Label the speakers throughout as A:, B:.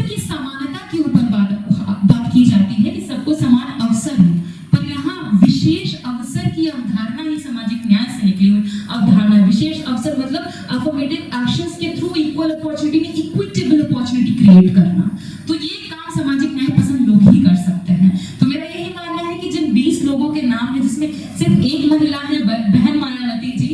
A: की समानता के ऊपर बात की जाती है कि सबको समान अवसर हो, पर यहाँ विशेष अवसर की अवधारणा ही सामाजिक न्याय से निकली हुई अवधारणा है। विशेष अवसर मतलब अफर्मेटिव एक्शंस के थ्रू इक्वल अपॉर्चुनिटी में इक्विटेबल अपॉर्चुनिटी क्रिएट करना। तो ये काम सामाजिक न्याय पसंद लोग ही कर सकते हैं। तो मेरा यही मानना है कि जिन 20 लोगों के नाम है, जिसमें सिर्फ एक महिला है, बहन मायावती जी,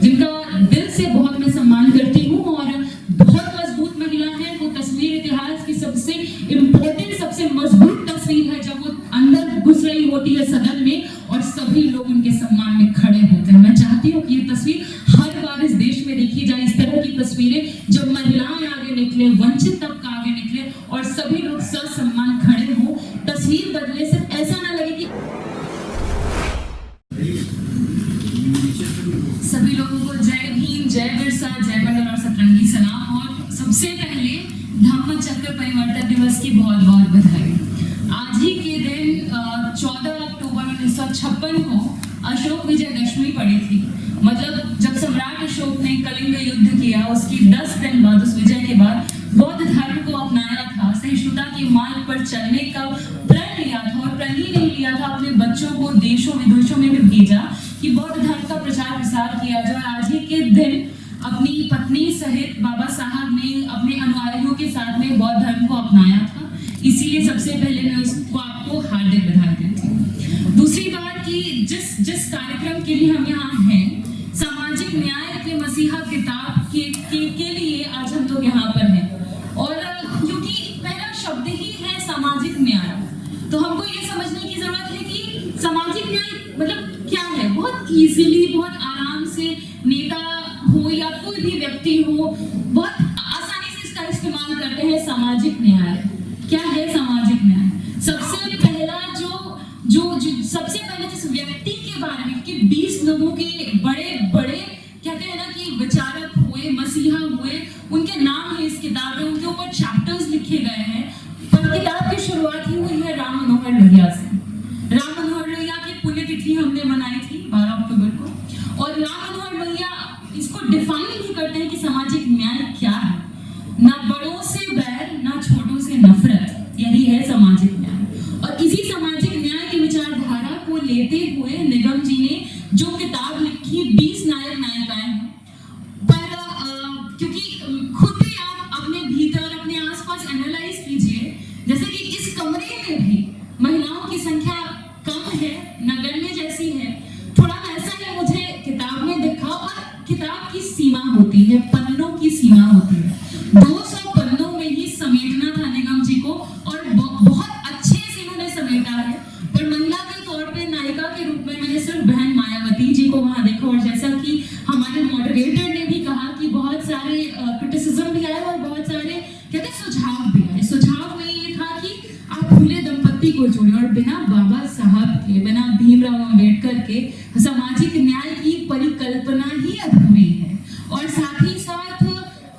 A: जिनका दिल से बहुत मैं सम्मान करती हूँ और बहुत मजबूत महिला है। वो तस्वीर इतिहास की सबसे इम्पोर्टेंट, सबसे मजबूत तस्वीर है जब वो अंदर घुस रही होती है सदन में और सभी लोग उनके सम्मान में खड़े होते हैं। मैं चाहती हूँ कि ये तस्वीर हर बार इस देश में देखी जाए, इस तरह की तस्वीरें जब महिलाएं आगे निकले, वंचित तबका आगे निकले और सभी लोग ससम्मान खड़े हों। तस्वीर बदले, सिर्फ ऐसा ना लगे कि सभी लोगों को जय भीम, जय बिरसा, जय मंडल और सतरंगी सलाम। और सबसे पहले धम्म चक्र परिवर्तन दिवस की बहुत बहुत बधाई। आज ही के दिन 14 अक्टूबर 1956 को अशोक विजयदशमी पड़ी थी। मतलब जब सम्राट अशोक ने कलिंग युद्ध किया, उसकी 10 दिन बाद, उस विजय के बाद बौद्ध धर्म को अपनाया था, सहिष्णुता के मार्ग पर चलने का प्रण लिया था। और प्रण ही नहीं लिया था, अपने बच्चों को देशों विदेशों में भी भेजा कि बौद्ध धर्म का प्रचार प्रसार किया जाए। आज ही के दिन अपनी पत्नी सहित बाबा साहब ने अपने अनुयायियों के साथ में बौद्ध धर्म को अपनाया था। इसीलिए सबसे पहले मैं उसको आपको हार्दिक बधाई देती हूँ। दूसरी बात कि जिस कार्यक्रम के लिए हम यहाँ हैं, सामाजिक न्याय के मसीहा किताब के लिए आज हम लोग यहाँ पर हैं। और क्योंकि पहला शब्द ही है सामाजिक न्याय, तो हमको ये समझने की जरूरत है कि सामाजिक न्याय मतलब क्या है। बहुत इजीली, बहुत आराम से नेता हो या कोई भी व्यक्ति हो, बहुत आसानी से इसका इस्तेमाल करते हैं। सामाजिक न्याय क्या है? सामाजिक न्याय सबसे पहला सबसे पहले जिस व्यक्ति के बारे में कि 20 लोगों के बड़े बड़े कहते हैं ना कि विचारक हुए, मसीहा हुए, उनके नाम है इस किताब में, उनके ऊपर चैप्टर्स लिखे गए हैं। पर किताब की शुरुआत ही हुई है राम मनोहर लोहिया से। राम मनोहर लोहिया की पुण्यतिथि हमने मनाई थी 12 अक्टूबर को। और राम मनोहर लोहिया इसको डिफाइन भी करते हैं कि सामाजिक न्याय क्या है। ना बड़ों से बैर, ना छोटों से नफरत, यही है सामाजिक न्याय। और इसी सामाजिक न्याय की विचारधारा को लेते हुए निगम जी ने जो किताब लिखी, 20 नायक नायिकाएं हैं। पर क्योंकि खुद भी आप अपने भीतर, अपने आसपास एनालाइज कीजिए, जैसे कि इस कमरे में भी महिलाओं की संख्या कम है, नगण्य जैसी है। थोड़ा ऐसा ही मुझे किताब में दिखा। और किताब की सीमा होती है, पन्नों की सीमा होती है। 200 पन्नों में ही समेटना था निगम जी को और बहुत अच्छे से इन्होंने समेटा है। पर महिला के तौर पे, नायिका के रूप में मैंने सिर्फ बहन मायावती जी को वहां देखा। और जैसा कि हमारे मॉडरेटर ने भी कहा कि बहुत सारे क्रिटिसिज्म भी आए और बहुत सारे कहते सुझाव भी आए। सुझाव में ये था कि आप फूले दंपत्ति को जोड़े, और बिना बाबा साहब के, बिना भीमराव अम्बेडकर के सामाजिक न्याय की परिकल्पना ही अधूरी है। और साथ ही साथ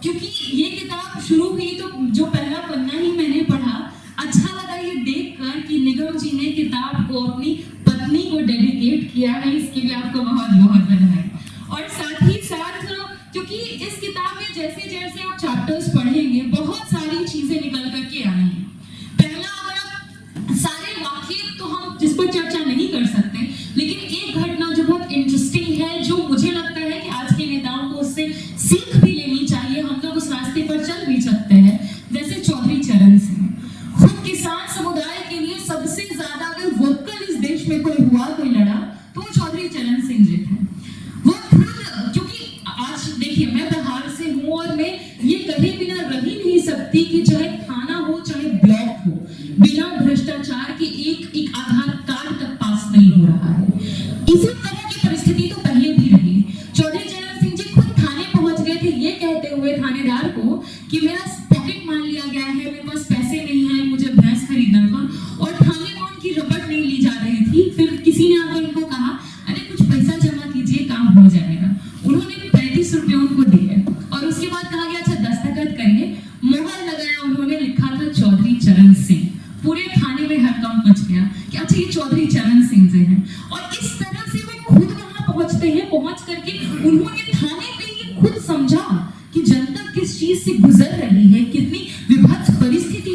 A: क्योंकि ये किताब शुरू हुई तो जो पहला पन्ना ही मैंने पढ़ा, अच्छा लगा ये देखकर कि निगम जी ने किताब को अपनी पत्नी को डेडिकेट किया है। इसके लिए आपको बहुत बहुत बधाई। और साथ ही साथ क्योंकि इस किताब में जैसे जैसे आप चैप्टर्स पढ़ेंगे, बहुत सारी चीजें निकल करके आएंगी। पहला, अगर आप सारे वाक्य तो हम जिस पर चर्चा नहीं कर सकते, लेकिन एक घटना जो बहुत इंटरेस्टिंग है, जो मुझे लगता है कि आज के नेताओं को उससे सीख भी लेनी चाहिए, हम लोग उस रास्ते पर चल भी सकते हैं। जैसे चौधरी चरण सिंह, खुद किसान समुदाय के लिए सबसे ज्यादा अगर वोकल इस देश में कोई हुआ, कोई लड़ा, तो चौधरी चरण सिंह जी थे। वो खुद, क्योंकि आज देखिए मैं बिहार से हूँ और मैं ये कहीं बिना रह ही नहीं सकती कि चाहे थाना हो चाहे ब्लॉक हो, बिना भ्रष्टाचार के एक आधार कार्ड तक पास नहीं हो रहा है। इसी तरह की परिस्थिति तो पहले भी रही। चौधरी चरण सिंह जी खुद थाने पहुंच गए थे ये कहते हुए थानेदार को कि मेरा पॉकेट मान लिया गया है, मेरे पास पैसे नहीं है, मुझे भैंस खरीदना था। और थाने में उनकी रपट नहीं ली जा रही थी। फिर किसी ने आकर उनको कहा, अरे कुछ पैसा जमा कीजिए, काम हो जाएगा। उन्होंने 35 रुपये उनको दिए और उसके बाद कहा गया अच्छा दस्तखत करिए। मोहर लगाया, उन्होंने लिखा था चौधरी चरण सिंह। पूरे थाने में हड़कंप मच गया कि अच्छा ये चौधरी चरण सिंह जी हैं। और इस तरह से वो खुद वहां पहुंचते हैं। पहुंच करके उन्होंने थाने पे ये खुद समझा कि जनता किस चीज से गुजर रही है, कितनी विभत्स परिस्थिति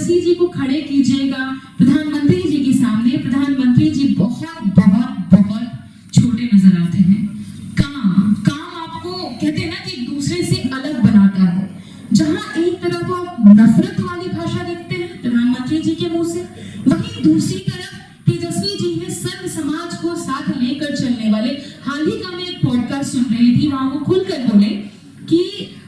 A: तेजस्वी जी को खड़े कीजिएगा प्रधानमंत्री जी के सामने। प्रधानमंत्री जी बहुत बहुत बहुत छोटे नजर आते हैं। काम आपको कहते हैं ना कि एक दूसरे से अलग बनाता है। जहां एक तरफ आप नफरत वाली भाषा देखते हैं प्रधानमंत्री जी के मुंह से, वहीं दूसरी तरफ तेजस्वी जी है सर्व समाज को साथ लेकर चलने वाले। हाल ही का मैं एक पॉडकास्ट सुन रही थी, वहां वो खुलकर बोले कि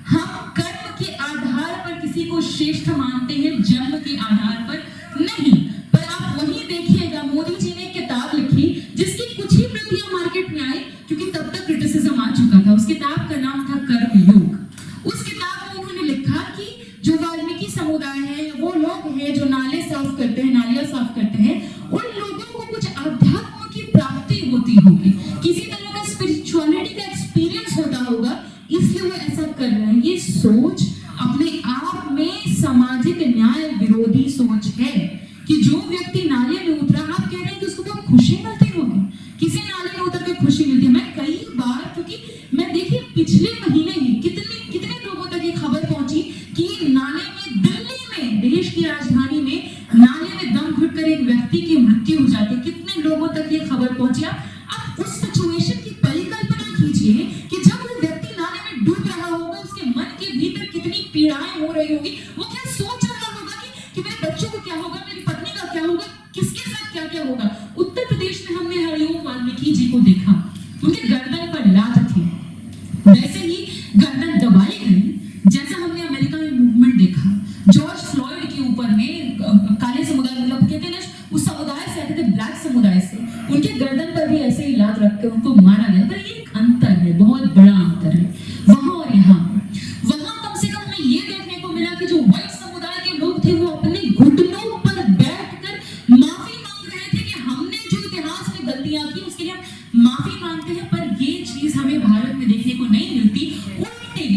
A: हम कर्म के आधार पर किसी को श्रेष्ठ मानते हैं, जन्म के आधार पर नहीं। पर आप वही देखिएगा, मोदी जी ने किताब लिखी जिसकी कुछ ही प्रतियां मार्केट में आई, क्योंकि तब तक क्रिटिसिज्म आ चुका था। उस किताब का नाम था कर्मयोग। उस किताब में उन्होंने लिखा कि जो वाल्मीकि समुदाय है, वो लोग हैं जो नाले साफ करते हैं, नालियां साफ करते हैं, उन लोगों को कुछ अध्यात्म की प्राप्ति होती होगी, किसी तरह का स्पिरिचुअलिटी का एक्सपीरियंस होता होगा, इसलिए वो ऐसा कर रहे हैं। ये सोच अपने आप में सामाजिक न्याय विरोधी सोच है कि जो व्यक्ति नाले में उतरा, आप कह रहे हैं कि उसको बहुत खुशी मिलती होगी। किसी नाले में उतर के खुशी मिलती है। मैं कई बार, क्योंकि मैं देखिए पिछले महीने ही कितने लोगों तक ये खबर पहुंची कि नाले में, दिल्ली में, देश की राजधानी में नाले में दम घुटकर एक व्यक्ति की मृत्यु हो जाती है। कितने लोगों तक ये खबर पहुंची। आप उस सिचुएशन की परिकल्पना कीजिए कि जब वो व्यक्ति नाले में डूब रहा होगा, उसके मन के भीतर कितनी पीड़ाएं हो रही होगी। वो क्या सोच रहा होगा कि मेरे बच्चों को क्या होगा, मेरी पत्नी का क्या होगा, किसके साथ क्या क्या होगा। उत्तर प्रदेश में हमने हरिओम वाल्मीकि जी को देखा, उनके गर्दन पर लात थी, वैसे ही गर्दन दबाई गई जैसा हमने अमेरिका में मूवमेंट देखा। जॉर्ज फ्लॉयड के ऊपर में काले समुदाय, मतलब कहते हैं ना उस समुदाय से आते थे, ब्लैक समुदाय से, उनके गर्दन पर भी ऐसे ही लात रख के उनको मारा गया। पर ये अंतर है, बहुत बड़ा अंतर है वहां और यहाँ। वहां कम से कम हमें ये देखने को मिला कि जो व्हाइट समुदाय के लोग थे वो अपने घुटनों पर बैठकर माफी मांग रहे थे कि हमने जो इतिहास में गलतियां की उसके लिए हम माफी मांगते हैं। पर ये चीज हमें भारत में देखने को नहीं मिलती। उल्टे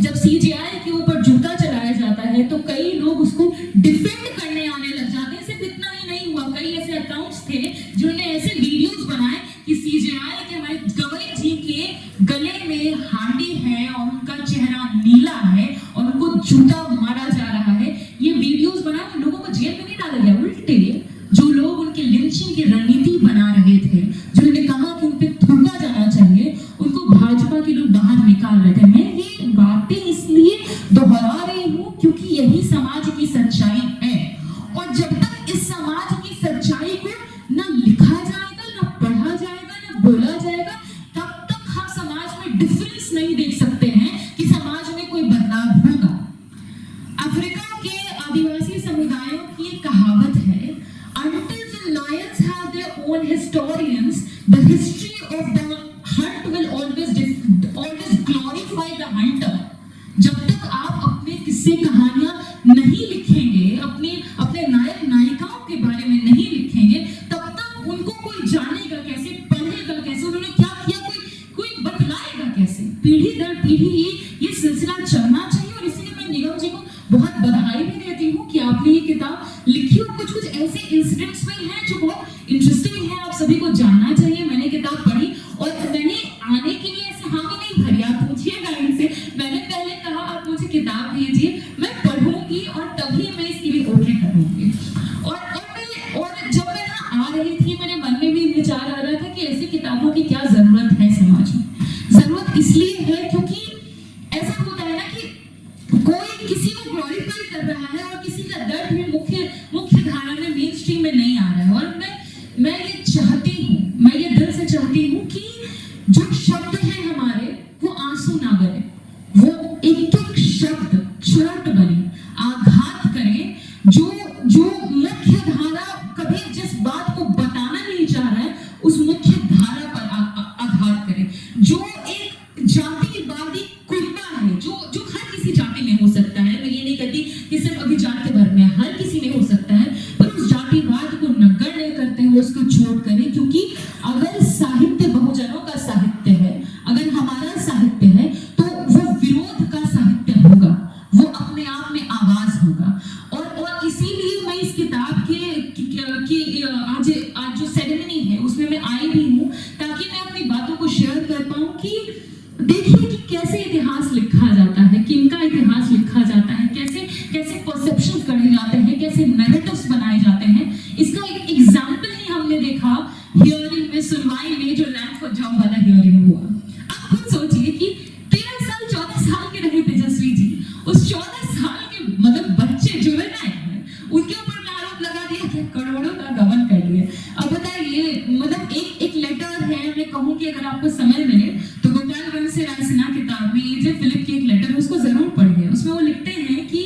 A: जब सीजेआई के ऊपर जूता चलाया जाता है तो कई लोग उसको डिफेंड करने आने लग जाते हैं। सिर्फ इतना ही नहीं हुआ, कई ऐसे अकाउंट्स थे जिन्होंने ऐसे वीडियोस बनाए कि सीजेआई के हमारे गवई जी के गले में हांडी है और उनका चेहरा नीला है और उनको जूता मारा जा रहा है। ये वीडियोस बनाए, लोगों को जेल में नहीं डाला गया। उल्टे जो लोग उनके लिंचिंग की रणनीति बना रहे थे, जिन्होंने कहा कि उन पे थूका जाना चाहिए, उनको भाजपा के लोग बाहर निकाल रहे थे। मैं ये बातें इसलिए दोहरा रही हूँ क्योंकि यही समाज की सच्चाई है। और जब तक इस समाज की सच्चाई को ना लिखा जाएगा, ना पढ़ा जाएगा, ना बोला जाएगा, तब तक हम समाज में डिफरेंस नहीं देख सकते हैं कि समाज में कोई बदलाव होगा। अफ्रीका के आदिवासी समुदायों की एक कहावत है, until the lions have their own historians, the history of the hunt will always glorify the hunter. जब तक आप अपने किस्से कहानियां नहीं लिखेंगे, अपने नायक नायिकाओं के बारे में नहीं लिखेंगे, तब तक उनको कोई जानेगा कैसे, पढ़ेगा कैसे, उन्होंने क्या किया, कोई बतलाएगा कैसे। पीढ़ी दर पीढ़ी ये सिलसिला चलना चाहिए। और इसीलिए मैं निगम जी को बहुत बधाई भी देती हूँ कि आपने ये किताब लिखी और कुछ ऐसे इंसिडेंट्स में हैं जो बहुत इंटरेस्टिंग है, आप सभी को जानना चाहिए। मैंने किताब पढ़ी और मैंने आने के लिए ऐसे हामी नहीं भरी। आप पूछिएगा इनसे, मैंने पहले कहा आप मुझे किताब दीजिए, मैं पढ़ूंगी और तभी मैं इसके लिए ओके करूंगी। और जब मैं यहाँ आ रही थी, मेरे मन में भी विचार आ रहा था कि ऐसी किताबों की क्या जरूरत है समाज में। जरूरत इसलिए है क्योंकि ऐसा होता है ना कि कोई किसी को ग्लोरीफाई कर रहा है और किसी का दर्द में मुख्य धारा में, मेन स्ट्रीम में नहीं आ रहा है। और मैं ये चाहती हूँ, मैं ये दिल से चाहती हूँ कि जो शब्द है हमारे, वो आंसू ना बने, वो एक एक शब्द चोट बने, आघात करें। जो मुख्य धारा कभी जिस बात को बताना नहीं चाह रहा है, उस मुख्य धारा पर आघात करें। जो एक जातिवादी कुर्ता है, जो हर किसी जाति में हो सकता है, मैं ये नहीं कहती कि सिर्फ अभी जाति भर में, हर किसी में हो सकता है, पर उस जातिवाद को नगण्य करते हुए उसको छोड़ करें। क्योंकि अगर साहित्य बहुजनों का साहित्य है, अगर हमारा साहित्य है, तो वो विरोध का साहित्य होगा, वो अपने आप में आवाज होगा। और इसीलिए मैं इस किताब के आज जो सेरेमनी है उसमें मैं आई भी हूँ, ताकि मैं अपनी बातों को शेयर कर पाऊँ कि देखिए कि कैसे इतिहास लिखा जाता है, किनका इतिहास लिखा जाता है, कैसे परसेप्शन करे जाते हैं, कैसे नैरेटिव्स बनाए जाते हैं, इसका एक एग्जाम्पल ही हमने देखा हियरिंग में, सुनवाई में, जो लैंड फॉर जॉब वाला हियरिंग हुआ। अब खुद सोचिए कि 13 साल 14 साल के रहे तेजस्वी जी, उस 14 साल के मतलब बच्चे जो है ना, उनके ऊपर में आरोप लगा दिया कि करोड़ों का गबन कर दिया। अब बताइए, मतलब एक लेटर है, मैं कहूँ कि अगर आपको समय मिले तो गोपाल गंज से रायसीना किताब में एजे फिलिप की एक लेटर है, उसको जरूर पढ़िए। उसमें वो लिखते हैं कि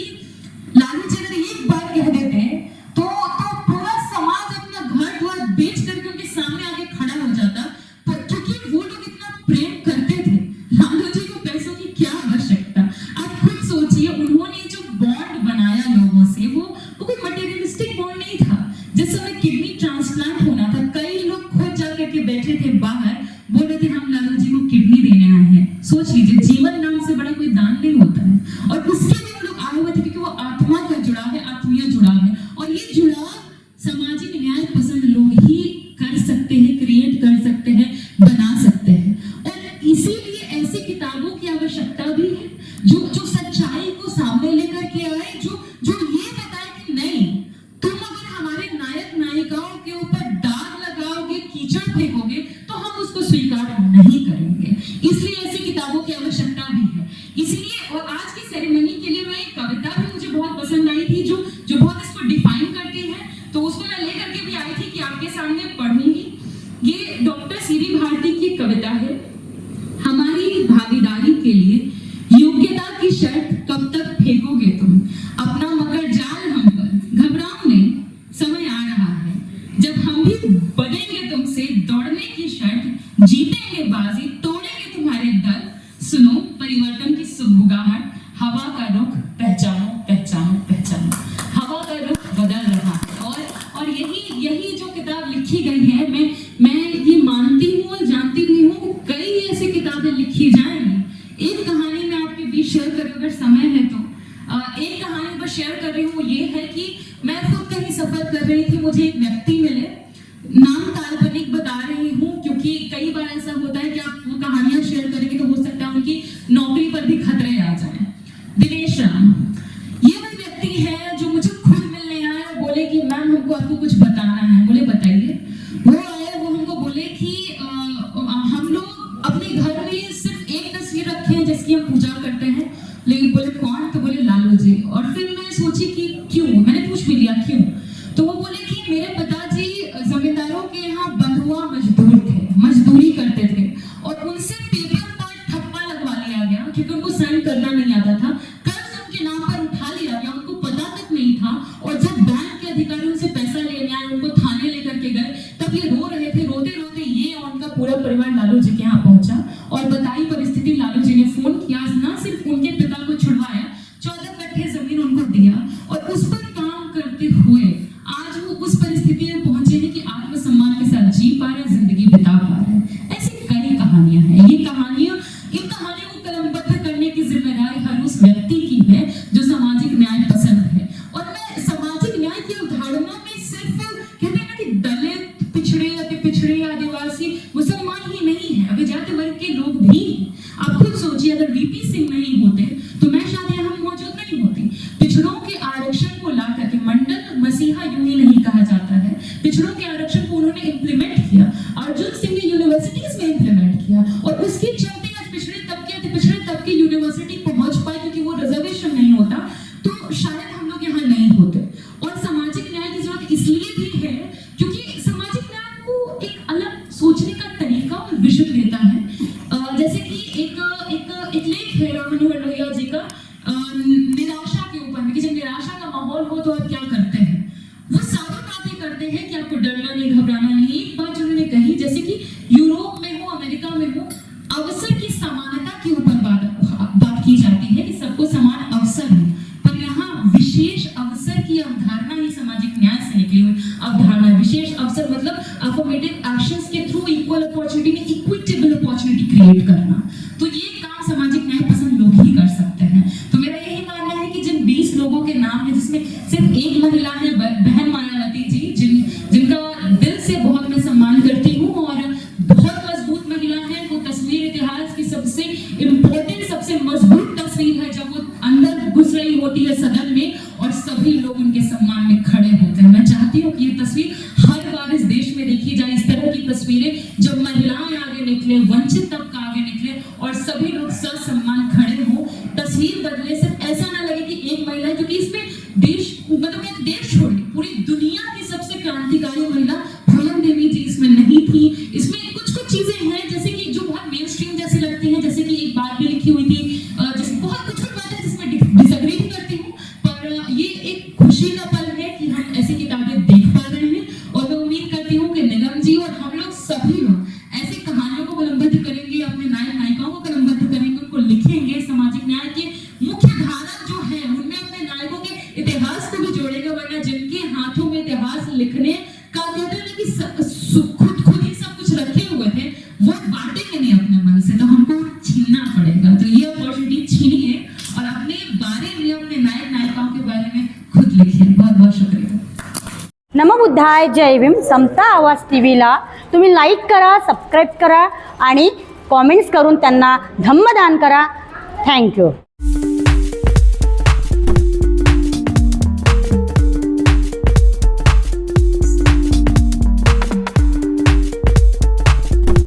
A: लालू जी अगर एक बार कह देते हैं तो पूरा समाज अपना घर द्वार बेच करके उनके सामने आके खड़ा हो जाता, क्योंकि वो लोग इतना प्रेम करते थे। लालू जी को पैसों की क्या आवश्यकता। आप खुद सोचिए, उन्होंने जो बॉन्ड बनाया लोगों से, वो कोई मटेरियलिस्टिक बॉन्ड नहीं था। जिस समय किडनी ट्रांसप्लांट होना था, कई लोग खुद जाकर के बैठे थे बाहर, बोल रहे थे हम लालू जी को किडनी देने आए हैं। सोच लीजिए, जीवन नाम से बड़ा कोई दान नहीं होता है। और उसके लिए वो लोग आए हुए थे क्योंकि वो आत्मा का जुड़ाव है, आत्मीय जुड़ाव है। और ये जुड़ाव सामाजिक न्याय पसंद लोग ही कर सकते हैं, क्रिएट कर सकते हैं, बना सकते हैं। और इसीलिए ऐसी किताबों की आवश्यकता भी है जो सच्चाई को सामने लेकर के आए, जो ये बताए कि नहीं, तुम अगर हमारे नायक नायिकाओं के ऊपर दाग लगाओगे, कीचड़ फेंकोगे, तो हम उसको स्वीकार नहीं करेंगे। इसलिए ऐसी किताबों की आवश्यकता भी है। इसलिए और आज की सेरेमनी के लिए मैं एक कविता भी मुझे बहुत पसंद आई थी, जो बहुत इसको डिफाइन करती है, तो उसको मैं लेकर के भी आई थी कि आपके सामने पढ़ूंगी। ये डॉक्टर सीरी भारती की कविता है। हमारी भागीदारी के लिए योग्यता की शर्त कब तक फेंकोगे तुम, अपना मकर जाल हम पर, घबराओ नहीं, समय आ रहा है जब हम भी बनेंगे तुमसे, दौड़ने की शर्त, जीतेंगे बाजी, तोड़ेंगे तुम्हारे दल, सुनो परिवर्तन की सुगबुगाहट, हवा का रुख पहचानो पहचानो पहचानो। हवा का रुख बदल रहा है। और यही जो किताब लिखी गई है, मैं ये मानती हूँ और जानती भी हूँ, कई ऐसी किताबें लिखी जाएंगी। एक कहानी मैं आपके बीच शेयर कर, अगर समय है तो एक कहानी बस शेयर कर रही हूँ। ये है कि मैं खुद कहीं सफर कर रही थी, मुझे एक व्यक्ति मिले, नाम काल्पनिक बता रही हूँ क्योंकि कई बार ऐसा होता है कि आप वो कहानियां शेयर करेंगे तो हो सकता है उनकी नौकरी पर भी खतरे आ जाए। दिनेश राम, ये वही व्यक्ति है जो मुझे खुद मिलने आए और बोले कि मैम हमको आपको कुछ बताना है। बोले बताइए। वो आए, वो हमको बोले कि हम लोग अपने घर में सिर्फ एक तस्वीर रखे हैं जिसकी हम पूजा करते हैं। लेकिन बोले कौन? तो बोले लालू जी। और फिर मैं सोची कि क्यों, मैंने पूछ भी लिया क्यों। तो वो बोले कि मेरे पिताजी जमींदारों के यहाँ बंधुआ मजदूर थे, मजदूरी करते थे, और उनसे पेपर पर ठप्पा लगवा लिया गया क्योंकि उनको साइन करना नहीं आता था। कर्ज उनके नाम पर उठा लिया गया, उनको पता तक नहीं था। और जब बैंक के अधिकारी उनसे पैसा लेने आए, उनको थाने लेकर के गए, तब ये रो रहे थे। रोते रोते ये और उनका पूरा परिवार लालू जी के यहाँ पहुंचा और बताई परिस्थिति। लालू जी ने फोन किया, ना सिर्फ उनके पिता को छुड़वाया, 14 कट्ठे जमीन उनको दिया, और उस पर काम करते हुए आज वो उस परिस्थिति में पहुंचे हैं कि आत्मसम्मान के साथ जी पा रहे हैं, जिंदगी बिता पा रहे हैं। ऐसी कई कहानियां हैं। इन कहानियों को कलमबद्ध करने की जिम्मेदारी हर उस व्यक्ति की है जो सामाजिक न्याय पसंद है। और मैं सामाजिक न्याय की अवधारणा में सिर्फ कहते हैं ना कि दलित, पिछड़े, अति पिछड़े, आदिवासी, मुसलमान ही नहीं है, अभिजात वर्ग के लोग भी। आप खुद सोचिए, अगर वीपी सिंह नहीं होते तो मैं शायद यहाँ मौजूद नहीं होती। पिछड़ों के आरक्षण को ला करके, मंडल मसीहा यूं ही नहीं कहा जाता है, पिछड़ों के आरक्षण को उन्होंने इम्प्लीमेंट किया। अर्जुन सिंह ने यूनिवर्सिटीज में इम्प्लीमेंट किया, और उसके चलते आज पिछड़े तबके यूनिवर्सिटी पहुंच पाए, क्योंकि वो रिजर्वेशन नहीं होता तो शायद हम लोग यहाँ नहीं होते। और सामाजिक न्याय की जरूरत इसलिए भी है क्योंकि सामाजिक न्याय को एक अलग सोचने का तरीका और विजन देता है। जैसे कि एक लेख है राम मनोहर लोहिया जी का, निराशा के ऊपर में, कि जब निराशा का माहौल हो तो आप क्या करते हैं। वो सारी बातें करते हैं कि आपको डरना नहीं, घबराना नहीं। एक बात उन्होंने कही, जैसे कि यूरोप में हो, अमेरिका में हो, अवसर की समानता के ऊपर बात की जाती है कि सबको समान अवसर है, पर यहाँ विशेष अवसर की अवधारणा ही सामाजिक न्याय से निकली हुई अवधारणा है। विशेष अवसर मतलब अफर्मेटिव एक्शंस के थ्रू इक्वल अपॉर्चुनिटी में इक्विटेबल अपॉर्चुनिटी क्रिएट करना। तो ये काम सामाजिक न्याय पसंद लोग ही कर सकते हैं। तो मेरा यही मानना है कि जिन 20 लोगों के नाम है, जिसमें सिर्फ एक महिला है, बहन मायावती जी, जिनका दिल से बहुत मैं सम्मान करती हूँ, और बहुत मजबूत महिला है। वो तस्वीर इतिहास की सबसे इम्पोर्टेंट, सबसे मजबूत तस्वीर है, जब वो अंदर घुस रही होती है सदन में और सभी लोग चाहती हूँ कि ये तस्वीर हर बार इस देश में देखी जाए। इस तरह की तस्वीरें जब महिलाएं आगे निकले, वंचित तबका आगे निकले और सभी लोग ससम्मान खड़े हों, तस्वीर बदले। सिर्फ ऐसा ना लगे कि एक महिला, क्योंकि इसमें देश मतलब क्या, देश छोड़िए पूरी दुनिया की सबसे क्रांतिकारी महिला पूनम देवी जी इसमें नहीं थी। इसमें कुछ कुछ चीजें हैं जैसे कि जो बहुत मेन स्ट्रीम जैसी लगती हैं, जैसे कि एक बात भी लिखी हुई थी, जिस बहुत कुछ बातें जिसमें डिसएग्री भी करती हूँ, पर ये एक खुशी का पल है कि हम ऐसी किताबें देख पा रहे हैं। और मैं उम्मीद करती हूँ कि निगम जी और हम लोग सभी लोग ऐसी कहानियों को कलमबद्ध करेंगे, अपने नायक नायिकाओं को कलमबद्ध करेंगे, उनको लिखेंगे। सामाजिक न्याय के मुख्य धारा जो है उनमें अपने नायकों के इतिहास को भी जोड़ेगा, वरना जिनके हाथों में इतिहास लिखने का कहते हैं कि खुद ही सब कुछ रखे हुए थे, वो बांटेंगे नहीं अपने मन से, तो हमको छीनना पड़ेगा। तो ये अपॉर्चुनिटी छीनी है और अपने बारे में, अपने नायक नायिकाओं के बारे में खुद लिखिए। बहुत बहुत शुक्रिया।
B: नमो बुद्धाय, जय भीम। समता आवाज टीव्हीला तुम्ही लाईक करा, सबस्क्राईब करा आणि कॉमेंट्स करून त्यांना धम्मदान करा। थँक्यू।